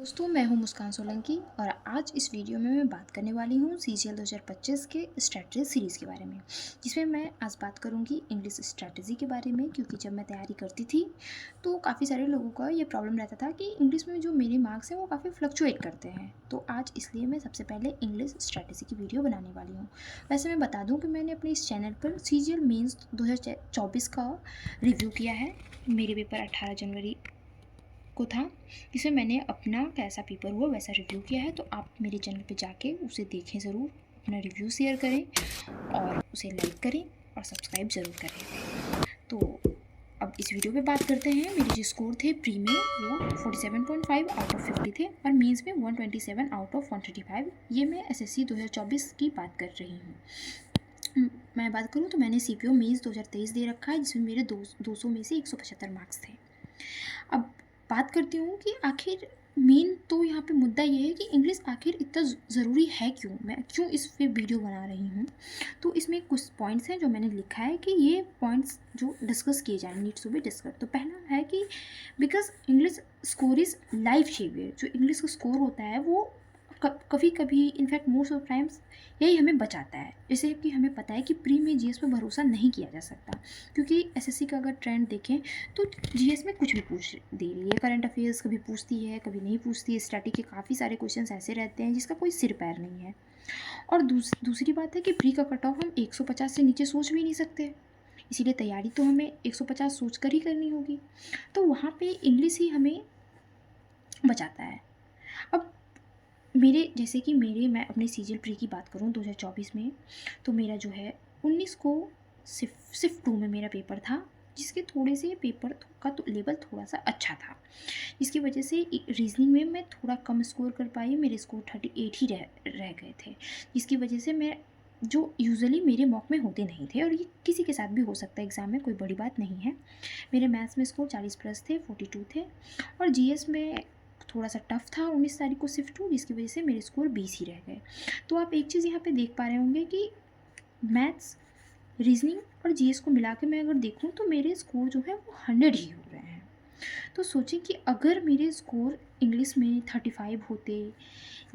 दोस्तों, मैं हूं मुस्कान सोलंकी और आज इस वीडियो में मैं बात करने वाली हूं सीजीएल 2025 के स्ट्रैटेजी सीरीज़ के बारे में, जिसमें मैं आज बात करूंगी इंग्लिश स्ट्रैटेजी के बारे में। क्योंकि जब मैं तैयारी करती थी तो काफ़ी सारे लोगों का ये प्रॉब्लम रहता था कि इंग्लिश में जो मेरे मार्क्स हैं वो काफ़ी फ्लक्चुएट करते हैं। तो आज इसलिए मैं सबसे पहले इंग्लिश स्ट्रैटेजी की वीडियो बनाने वाली हूँ। वैसे मैं बता दूँ कि मैंने अपने इस चैनल पर सीजीएल मेंस 2024 का रिव्यू किया है। मेरे पेपर 18 जनवरी को था, जिसमें मैंने अपना कैसा पेपर हुआ वैसा रिव्यू किया है। तो आप मेरे चैनल पे जाके उसे देखें ज़रूर, अपना रिव्यू शेयर करें और उसे लाइक करें और सब्सक्राइब ज़रूर करें। तो अब इस वीडियो पे बात करते हैं। मेरे जो स्कोर थे प्री में वो 47.5 आउट ऑफ 50 थे और मेंस में 127 आउट ऑफ 135। ये मैं एसएससी 2024 की बात कर रही हूँ। मैं बात करूँ तो मैंने सीपीओ मेंस 2023 दे रखा है, जिसमें मेरे 200 में से 175 मार्क्स थे। अब बात करती हूँ कि आखिर मेन तो यहाँ पे मुद्दा ये है कि इंग्लिश आखिर इतना ज़रूरी है क्यों, मैं क्यों इस पे वीडियो बना रही हूँ। तो इसमें कुछ पॉइंट्स हैं जो मैंने लिखा है कि ये पॉइंट्स जो डिस्कस किए जाए, नीड्स टू बी डिस्कस। तो पहला है कि because English score is life saviour. जो इंग्लिश का स्कोर होता है वो कभी कभी इनफैक्ट मोस्ट ऑफ टाइम्स यही हमें बचाता है। जैसे कि हमें पता है कि प्री में जीएस पर भरोसा नहीं किया जा सकता, क्योंकि एसएससी का अगर ट्रेंड देखें तो जीएस में कुछ भी पूछ दे रही है। करंट अफेयर्स कभी पूछती है कभी नहीं पूछती है। स्टैटिक के काफ़ी सारे क्वेश्चंस ऐसे रहते हैं जिसका कोई सिर पैर नहीं है। और दूसरी बात है कि प्री का कट ऑफ हम 150 से नीचे सोच भी नहीं सकते, इसीलिए तैयारी तो हमें 150 सोच कर ही करनी होगी। तो वहाँ पे इंग्लिश ही हमें बचाता है। अब जैसे कि मैं अपने सीजीएल प्री की बात करूँ 2024 में, तो मेरा जो है 19 को सिर्फ 2 में मेरा पेपर था, जिसके थोड़े से पेपर का तो लेवल थोड़ा सा अच्छा था, जिसकी वजह से रीजनिंग में मैं थोड़ा कम स्कोर कर पाई। मेरे स्कोर 38 ही रह गए थे, जिसकी वजह से मैं जो यूजुअली मेरे मॉक में होते नहीं थे, और ये किसी के साथ भी हो सकता है एग्ज़ाम में, कोई बड़ी बात नहीं है। मेरे मैथ्स में स्कोर 40 प्लस थे, 42 थे। और जीएस में थोड़ा सा टफ था 19 तारीख को शिफ्ट हुआ, जिसकी वजह से मेरे स्कोर 20 ही रह गए। तो आप एक चीज़ यहाँ पे देख पा रहे होंगे कि मैथ्स, रीजनिंग और जीएस को मिला के मैं अगर देखूँ तो मेरे स्कोर जो है वो 100 ही हो रहे हैं। तो सोचें कि अगर मेरे स्कोर इंग्लिश में 35 होते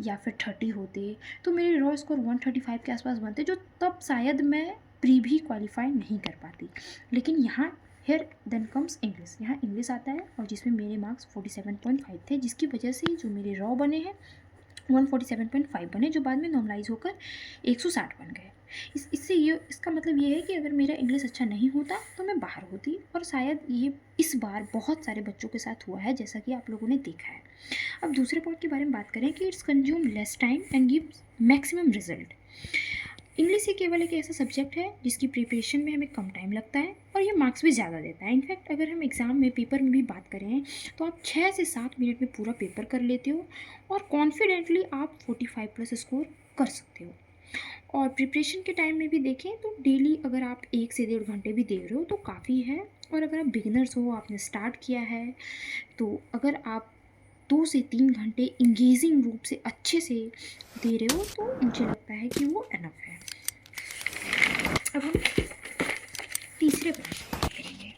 या फिर 30 होते तो मेरे रॉ स्कोर 135 के आसपास बनते, जो तब शायद मैं प्री भी क्वालिफाई नहीं कर पाती। लेकिन यहाँ हेयर देन कम्स इंग्लिश, यहाँ इंग्लिश आता है और जिसमें मेरे मार्क्स 47.5 थे, जिसकी वजह से जो मेरे रॉ बने हैं 147.5 बने, जो बाद में नॉर्मलाइज होकर 160 बन गए। इसका मतलब ये है कि अगर मेरा इंग्लिश अच्छा नहीं होता तो मैं बाहर होती, और शायद ये इस बार बहुत सारे बच्चों के साथ हुआ है, जैसा कि आप लोगों ने देखा है। अब दूसरे पॉइंट के बारे में बात करें कि it's consume less time and gives maximum result. English ही केवल एक ऐसा सब्जेक्ट है जिसकी प्रिपरेशन में हमें कम टाइम लगता है और ये मार्क्स भी ज़्यादा देता है। इनफैक्ट अगर हम एग्ज़ाम में पेपर में भी बात करें तो आप 6 से 7 मिनट में पूरा पेपर कर लेते हो और कॉन्फिडेंटली आप 45 प्लस स्कोर कर सकते हो। और प्रिपरेशन के टाइम में भी देखें तो डेली अगर आप 1 से 1.5 घंटे भी दे रहे हो तो काफ़ी है। और अगर आप बिगिनर्स हो, आपने स्टार्ट किया है, तो अगर आप 2 से 3 घंटे इंगेजिंग रूप से अच्छे से दे रहे हो तो मुझे लगता है कि वो एनफ है। अब हम तीसरे पॉइंट पर बात करेंगे।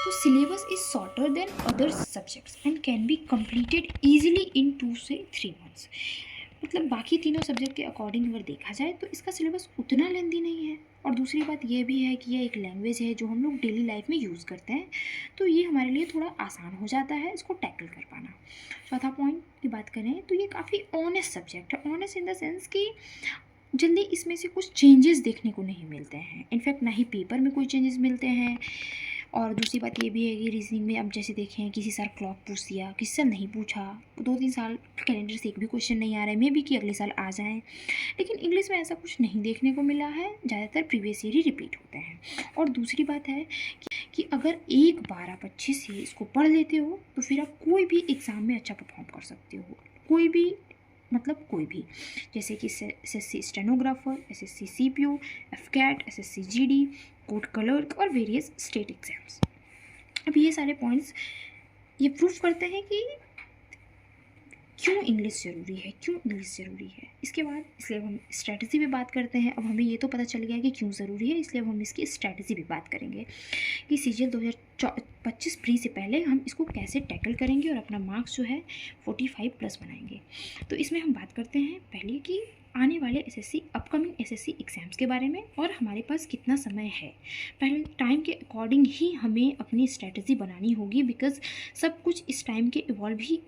तो syllabus is shorter than other subjects and can be completed easily in 2 से 3 मंथ्स। मतलब बाकी तीनों सब्जेक्ट के अकॉर्डिंग अगर देखा जाए तो इसका सिलेबस उतना लेंदी नहीं है। और दूसरी बात यह भी है कि यह एक लैंग्वेज है जो हम लोग डेली लाइफ में यूज़ करते हैं, तो ये हमारे लिए थोड़ा आसान हो जाता है इसको टैकल कर पाना। चौथा पॉइंट की बात करें तो ये काफ़ी ऑनेस्ट सब्जेक्ट है। ऑनेस्ट इन द सेंस कि जल्दी इसमें से कुछ चेंजेस देखने को नहीं मिलते हैं, इनफैक्ट ना ही पेपर में कोई चेंजेस मिलते हैं। और दूसरी बात ये भी है कि रीजनिंग में अब जैसे देखें किसी साल क्लॉक पूछ दिया, किसी साल नहीं पूछा, 2-3 साल कैलेंडर से एक भी क्वेश्चन नहीं आ रहा है, मे बी कि अगले साल आ जाएं। लेकिन इंग्लिश में ऐसा कुछ नहीं देखने को मिला है, ज़्यादातर प्रीवियस ईयर ही रिपीट होते हैं। और दूसरी बात है कि अगर एक बार आप अच्छे से इसको पढ़ लेते हो तो फिर आप कोई भी एग्ज़ाम में अच्छा परफॉर्म कर सकते हो, कोई भी, मतलब कोई भी, जैसे कि SSC stenographer, SSC CPU, AFCAT, SSC GD, court clerk और वेरियस स्टेट एग्जाम्स। अब ये सारे पॉइंट्स ये प्रूफ करते हैं कि क्यों इंग्लिश ज़रूरी है, क्यों इंग्लिश ज़रूरी है। इसके बाद इसलिए अब हम स्ट्रैटेजी पे बात करते हैं। अब हमें ये तो पता चल गया कि क्यों ज़रूरी है, इसलिए अब हम इसकी स्ट्रैटेजी पे बात करेंगे कि सीजीएल 2025 प्री से पहले हम इसको कैसे टैकल करेंगे और अपना मार्क्स जो है 45+ बनाएंगे। तो इसमें हम बात करते हैं पहले कि आने वाले अपकमिंग एसएससी एग्ज़ाम्स के बारे में और हमारे पास कितना समय है। पहले टाइम के अकॉर्डिंग ही हमें अपनी स्ट्रैटेजी बनानी होगी, बिकॉज़ सब कुछ इस टाइम के इवॉल्व ही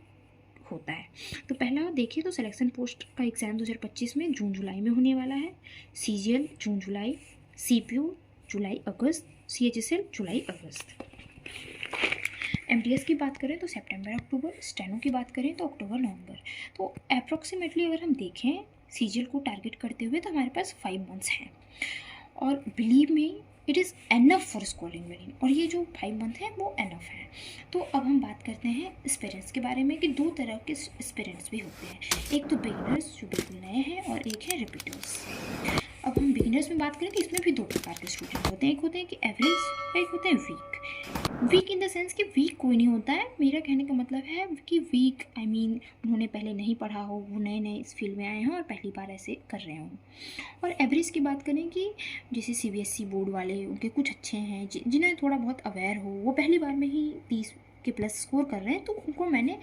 होता है। तो पहला देखिए तो सिलेक्शन पोस्ट का एग्ज़ाम 2025 में जून जुलाई में होने वाला है। सीजीएल जून जुलाई, सीपीओ जुलाई अगस्त, सीएचएसएल जुलाई अगस्त। एमटीएस की बात करें तो सितंबर अक्टूबर, स्टेनो की बात करें तो अक्टूबर नवंबर। तो अप्रॉक्सीमेटली अगर हम देखें सीजीएल को टारगेट करते हुए तो हमारे पास 5 मंथ्स हैं, और believe me it is enough for scoring well, और ये जो 5 मंथ है वो एनफ है। तो अब हम बात करते हैं एस्पिरेंट्स के बारे में कि 2 तरह के एस्पिरेंट्स भी होते हैं, एक तो बिगिनर्स जो बिल्कुल नए हैं और एक है रिपीटर्स। अब हम बिगिनर्स में बात करें तो इसमें भी 2 प्रकार के स्टूडेंट होते हैं, एक होते हैं कि एवरेज, एक होते हैं वीक इन द सेंस कि वीक कोई नहीं होता है। मेरा कहने का मतलब है कि वीक आई मीन उन्होंने पहले नहीं पढ़ा हो, वो नए नए इस फील्ड में आए हैं और पहली बार ऐसे कर रहे हों। और एवरेज की बात करें कि जैसे सीबीएसई बोर्ड वाले, उनके कुछ अच्छे हैं जिन्हें थोड़ा बहुत अवेयर हो, वो पहली बार में ही 30 के प्लस स्कोर कर रहे हैं, तो उनको मैंने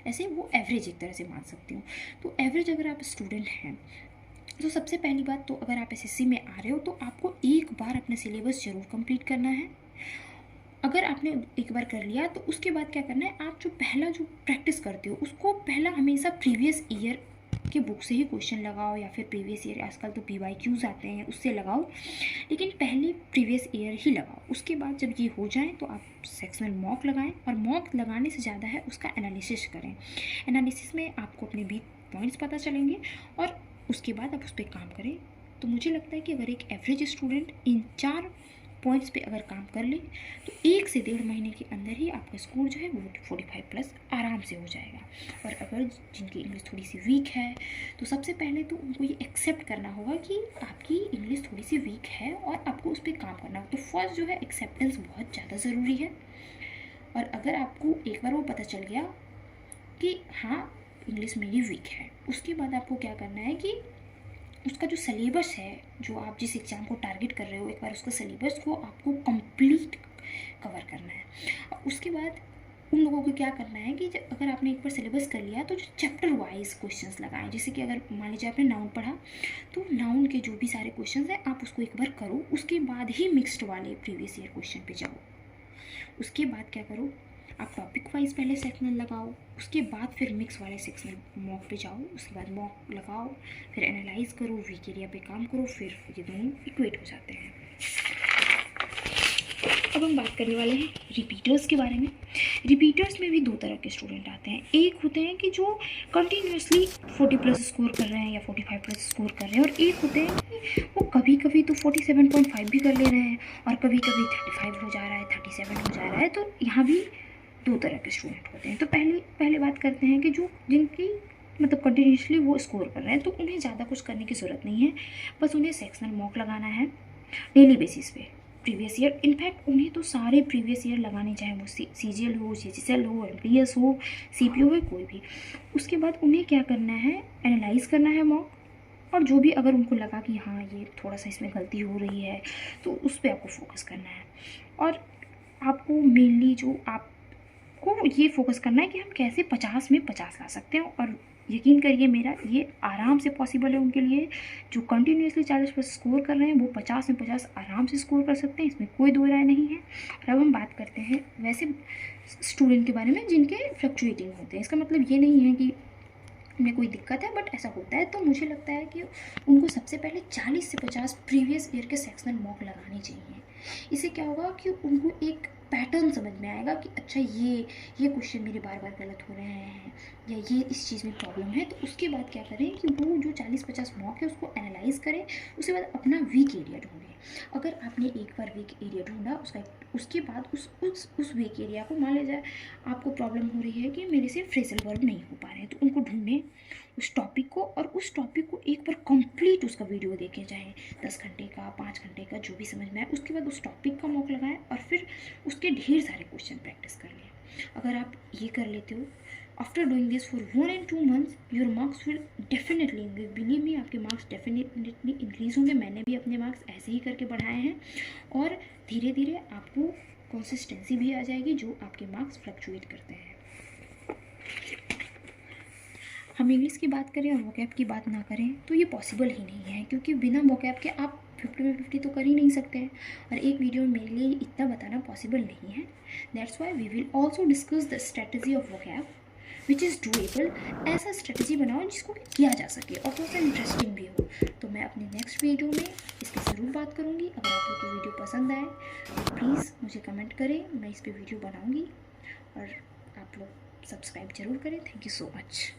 ऐसे वो एवरेज एक तरह से मान सकती हूँ। तो एवरेज अगर आप स्टूडेंट हैं तो सबसे पहली बात तो अगर आप एसएससी में आ रहे हो तो आपको एक बार अपना सिलेबस ज़रूर कंप्लीट करना है। अगर आपने एक बार कर लिया तो उसके बाद क्या करना है, आप जो प्रैक्टिस करते हो उसको पहला हमेशा प्रीवियस ईयर के बुक से ही क्वेश्चन लगाओ, या फिर प्रीवियस ईयर आजकल तो PYQs आते हैं उससे लगाओ, लेकिन पहले प्रीवियस ईयर ही लगाओ। उसके बाद जब ये हो जाए तो आप सेक्शनल मॉक लगाएं, और मॉक लगाने से ज़्यादा है उसका एनालिसिस करें। एनालिसिस में आपको अपने वीक पॉइंट्स पता चलेंगे और उसके बाद आप उस पर काम करें। तो मुझे लगता है कि अगर एक एवरेज स्टूडेंट इन 4 पॉइंट्स पे अगर काम कर ले तो 1 से 1.5 महीने के अंदर ही आपका स्कोर जो है वो 45+ आराम से हो जाएगा। और अगर जिनकी इंग्लिश थोड़ी सी वीक है तो सबसे पहले तो उनको ये एक्सेप्ट करना होगा कि आपकी इंग्लिश थोड़ी सी वीक है और आपको उस पर काम करना होगा। तो फर्स्ट जो है एक्सेप्टेंस बहुत ज़्यादा ज़रूरी है। और अगर आपको एक बार वो पता चल गया कि हाँ इंग्लिश मेरी वीक है, उसके बाद आपको क्या करना है कि उसका जो सिलेबस है, जो आप जिस एग्ज़ाम को टारगेट कर रहे हो, एक बार उसका सिलेबस को आपको कंप्लीट कवर करना है। और उसके बाद उन लोगों को क्या करना है कि अगर आपने एक बार सिलेबस कर लिया तो जो चैप्टर वाइज क्वेश्चंस लगाएं। जैसे कि अगर मान लीजिए आपने नाउन पढ़ा तो नाउन के जो भी सारे क्वेश्चंस हैं आप उसको एक बार करो, उसके बाद ही मिक्स्ड वाले प्रीवियस ईयर क्वेश्चन पे जाओ। उसके बाद क्या करो, आप टॉपिक वाइज पहले सेक्शनल लगाओ, उसके बाद फिर मिक्स वाले सेक्शनल मॉक पे जाओ, उसके बाद मॉक लगाओ, फिर एनालाइज करो, वीक एरिया पे काम करो, फिर ये दोनों इक्वेट हो जाते हैं। अब हम बात करने वाले हैं रिपीटर्स के बारे में। रिपीटर्स में भी 2 तरह के स्टूडेंट आते हैं। एक होते हैं कि जो कंटिन्यूसली 40+ स्कोर कर रहे हैं या 45+ स्कोर कर रहे हैं, और एक होते हैं कि वो कभी कभी तो 47.5 भी कर ले रहे हैं और कभी कभी 35 हो जा रहा है, 37 हो जा रहा है। तो यहाँ भी 2 तरह के स्टूडेंट होते हैं। तो पहले बात करते हैं कि जो जिनकी मतलब कंटिन्यूसली वो स्कोर कर रहे हैं, तो उन्हें ज़्यादा कुछ करने की ज़रूरत नहीं है, बस उन्हें सेक्शनल मॉक लगाना है डेली बेसिस पे प्रीवियस ईयर। इनफैक्ट उन्हें तो सारे प्रीवियस ईयर लगाने, चाहे वो सीजीएल हो, सीएचएसएल हो, एमटीएस हो, सीपीओ हो, कोई भी। उसके बाद उन्हें क्या करना है, एनालाइज करना है मॉक, और जो भी अगर उनको लगा कि हाँ ये थोड़ा सा इसमें गलती हो रही है तो उस पर आपको फोकस करना है। और आपको मेनली जो आपको ये फोकस करना है कि हम कैसे 50 में 50 ला सकते हैं। और यकीन करिए मेरा, ये आराम से पॉसिबल है उनके लिए जो कंटिन्यूसली 40+ स्कोर कर रहे हैं, वो 50 में 50 आराम से स्कोर कर सकते हैं, इसमें कोई दो राय नहीं है। और अब हम बात करते हैं वैसे स्टूडेंट के बारे में जिनके फ्लक्चुएटिंग होते हैं। इसका मतलब ये नहीं है कि उन्हें कोई दिक्कत है, बट ऐसा होता है। तो मुझे लगता है कि उनको सबसे पहले 40 से 50 प्रीवियस ईयर के सेक्शनल मॉक लगाने चाहिए। इससे क्या होगा कि उनको एक पैटर्न समझ में आएगा कि अच्छा ये क्वेश्चन मेरे बार बार गलत हो रहे हैं या ये इस चीज़ में प्रॉब्लम है। तो उसके बाद क्या करें कि वो जो 40-50 मॉक है उसको एनालाइज करें, उसके बाद अपना वीक एरिया ढूंढें। अगर आपने एक बार वीक एरिया ढूंढा, उसके बाद उस वीक एरिया को, मान लीजिए आपको प्रॉब्लम हो रही है कि मेरे से फ्रेजल वर्ब नहीं हो पा रहे हैं, तो उनको ढूंढें उस टॉपिक को, और उस टॉपिक को एक बार कंप्लीट उसका वीडियो देखें, चाहे 10 घंटे का, 5 घंटे का, जो भी समझ में आए। उसके बाद उस टॉपिक का मॉक लगाएं और फिर उसके ढेर सारे क्वेश्चन प्रैक्टिस कर लें। अगर आप ये कर लेते हो after doing this for 1 and 2 months your marks will definitely increase, believe me, आपके मार्क्स डेफिनेटली इंक्रीज होंगे। मैंने भी अपने मार्क्स ऐसे ही करके बढ़ाए हैं और धीरे धीरे आपको कंसिस्टेंसी भी आ जाएगी जो आपके मार्क्स फ्लक्चुएट करते हैं। हम इंग्लिश की बात करें और वोकैब की बात ना करें तो ये पॉसिबल ही नहीं है, क्योंकि बिना वोकैब के आप 50 में 50 तो कर ही नहीं सकते हैं, और एक वीडियो में मेरे लिए इतना बताना पॉसिबल नहीं है। That's why we will also discuss the strategy of vocab which is doable. ऐसा स्ट्रेटजी बनाओ जिसको किया जा सके और थोड़ा सा इंटरेस्टिंग भी हो। तो मैं अपने नेक्स्ट वीडियो में इसकी ज़रूर बात करूँगी। अगर आप लोग को वीडियो पसंद आए तो प्लीज़ मुझे कमेंट करें, मैं इस पर वीडियो बनाऊँगी, और आप लोग सब्सक्राइब जरूर करें। Thank you so much.